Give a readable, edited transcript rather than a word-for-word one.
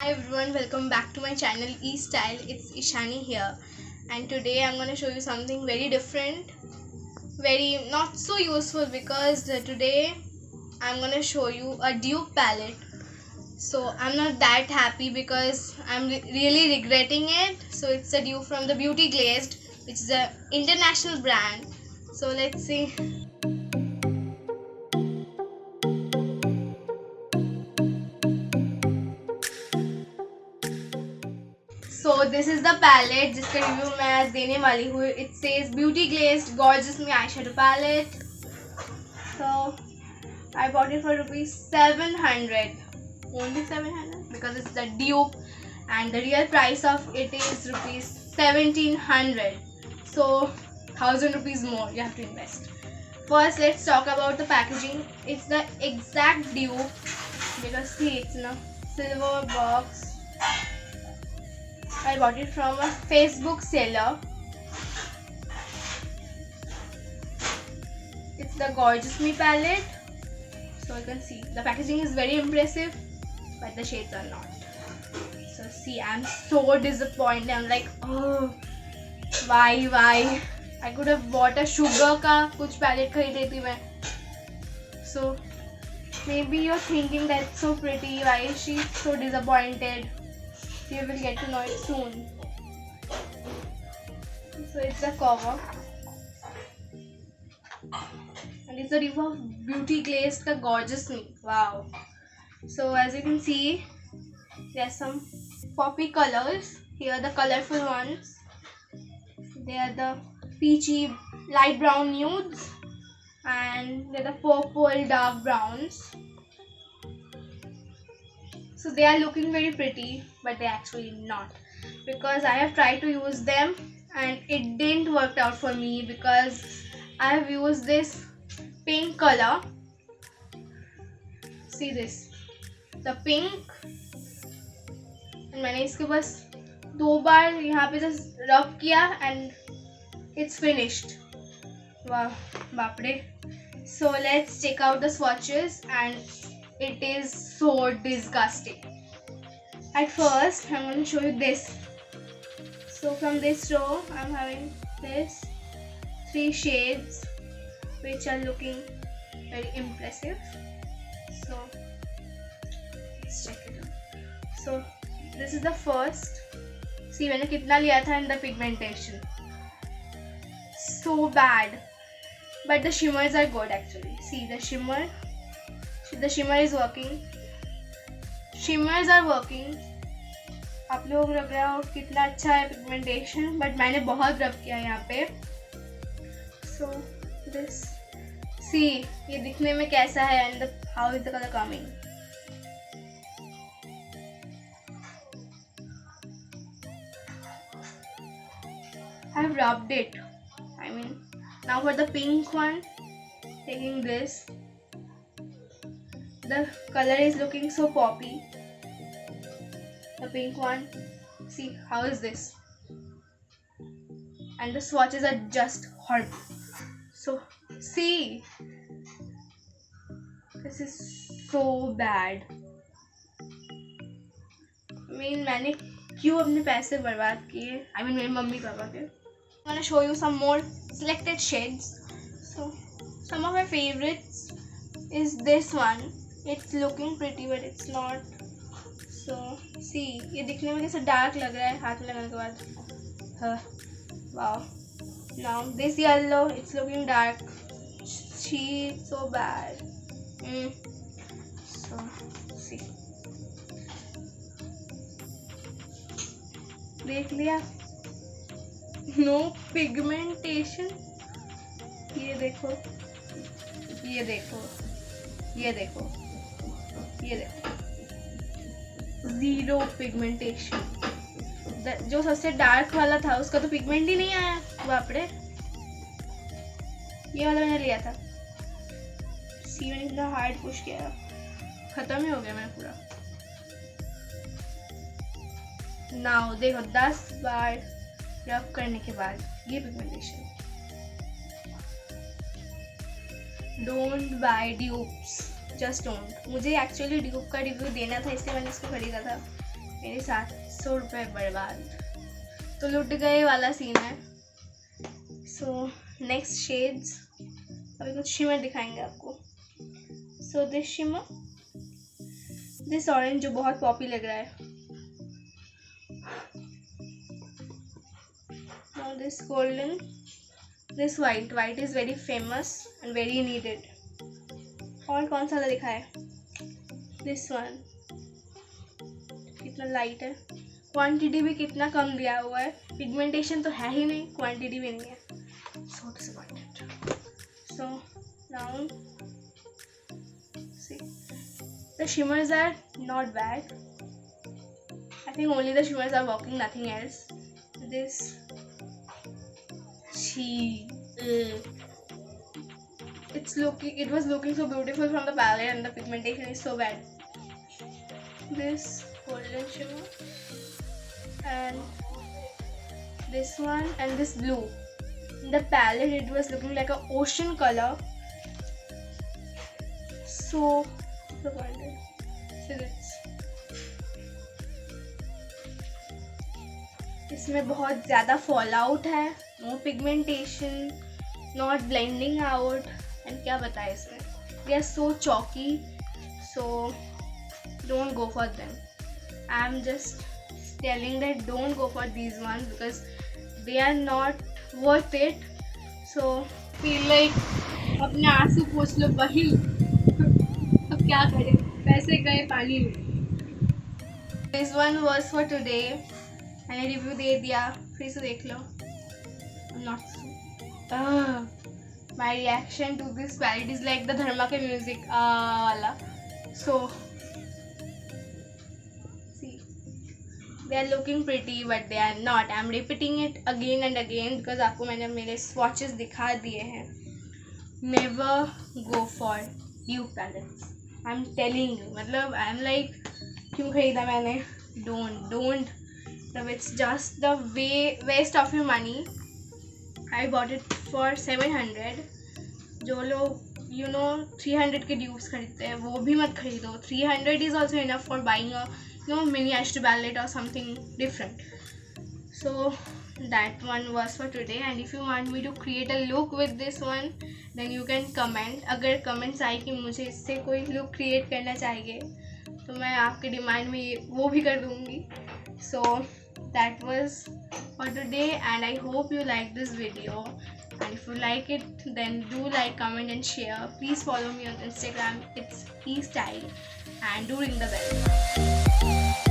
Hi everyone, welcome back to my channel eStyle. It's Ishani here, and today I'm going to show you something very different, very not so useful because today I'm going to show you a dupe palette. So I'm not that happy because I'm really regretting it. So it's a dupe from the Beauty Glazed, which is an international brand. So let's see. So this is the palette जिसका review मैं आज देने वाली हूँ. It says Beauty Glazed Gorgeous Me Eyeshadow Palette. So I bought it for rupees 700. Only 700 because it's the dupe, and the real price of it is rupees 1700. So 1000 rupees more you have to invest. First, let's talk about the packaging. It's the exact dupe because see, it's in a silver box. I bought it from a Facebook seller. It's the Gorgeous Me palette. So you can see the packaging is very impressive, but the shades are not. So see, I'm so disappointed. I'm like, oh, why? I could have bought a sugar का कुछ palette खरीद लेती मैं. So maybe you're thinking that's so pretty. Why is she so disappointed? You will get to know it soon. So it's the cover, and it's a review of Beauty Glazed the Gorgeous Me. Wow. So as you can see, there are some poppy colors. Here are the colorful ones. They are the peachy light brown nudes, and they're the purple dark browns. So they are looking very pretty, but they're actually not, because I have tried to use them and it didn't work out for me because I have used this pink color. See this, the pink, and मैंने इसके बस 2 बार यहाँ पे just rub किया and it's finished. Wow, बाप रे. So let's check out the swatches, and it is so disgusting. At first, I'm going to show you this. So from this row, I'm having this 3 shades which are looking very impressive. So let's check it out. So this is the first. See, मैंने कितना लिया था in the pigmentation. So bad. But the shimmers are good actually. See the shimmer. The shimmer is working. Shimmers are working. आप लोग लग रहा हो कितना अच्छा है पिगमेंटेशन, बट मैंने बहुत रब किया यहाँ पे. So this, see, ये दिखने में कैसा है and how is the color coming. I have rubbed it. I mean, now for the pink one, taking this. The color is looking so poppy. The pink one. See, how is this? And the swatches are just horrible. So, see. This is so bad. I mean, मैंने क्यों अपने पैसे बर्बाद किए? I mean, मेरी mummy करवा के. I'm gonna show you some more selected shades. So, some of my favorites is this one. It's looking pretty but it's not. So see, ये दिखने में कैसा डार्क लग रहा है हाथ में लगाने के बाद. Wow. Now this yellow, it's looking dark. She so bad. So see, देख लिया. No pigmentation. ये देखो, ये देखो, ये देखो, ये देखो, जीरो पिगमेंटेशन. जो सबसे डार्क वाला था उसका तो पिगमेंट ही नहीं आया. बाप रे. ये वाला मैंने लिया था. सी, मैंने इतना हार्ड पुश किया, खत्म ही हो गया मेरा पूरा. नाउ देखो 10 बार रब करने के बाद ये pigmentation. Don't buy dupes, just don't. मुझे एक्चुअली ड्यूब का रिव्यू देना था इसलिए मैंने इसको खरीदा था. मेरे 700 रुपये बर्बाद, तो लुट गए वाला सीन है। सो नेक्स्ट शेड्स, अभी कुछ शिमर दिखाएंगे आपको। So this shimmer, this orange जो बहुत पॉपी लग रहा है। Now this golden, this white, white is very famous and very needed. और कौन सा वाला दिखाए, दिस वन, कितना लाइट है, क्वांटिटी भी कितना कम दिया हुआ है, पिगमेंटेशन तो है ही नहीं, क्वांटिटी भी नहीं है। So disappointed. So now see, the shimmers are not bad. I think only the shimmers are working, nothing else. This it was looking so beautiful from the palette and the pigmentation is so bad. This golden shimmer and this one and this blue. In the palette it was looking like a ocean color, so disappointed. So this, इसमें बहुत ज़्यादा fall out है, no pigmentation, not blending out, and क्या बताएं इसमें, they are so chalky, so don't go for them. I am just telling that don't go for these one because they are not worth it. So feel like अपने आंसू पोंछ लो वही. अब क्या करें, पैसे गए पानी में. This one was for today. मैंने रिव्यू दे दिया, फिर से देख लो. Not my reaction to this palette is like the Dharma के म्यूजिक वाला. सो they are looking pretty but they are not. I am repeating it again and again because आपको मैंने मेरे swatches दिखा दिए हैं. Never go for dupe palettes. I am telling you. मतलब I am like क्यों खरीदा मैंने? Don't. मतलब it's just the waste of your money. I bought it for 700. जो लोग 300 के dupes खरीदते हैं वो भी मत खरीदो. 300 is also enough for buying a mini eyeshadow palette or something different. So that one was for today, and if you want me to create a look with this one then you can comment. अगर comments आए कि मुझे इससे कोई look create करना चाहिए तो मैं आपके डिमांड में वो भी कर दूँगी. So that was for today and I hope you like this video, and if you like it then do like, comment and share. Please follow me on Instagram, it's eStyle, and do ring the bell.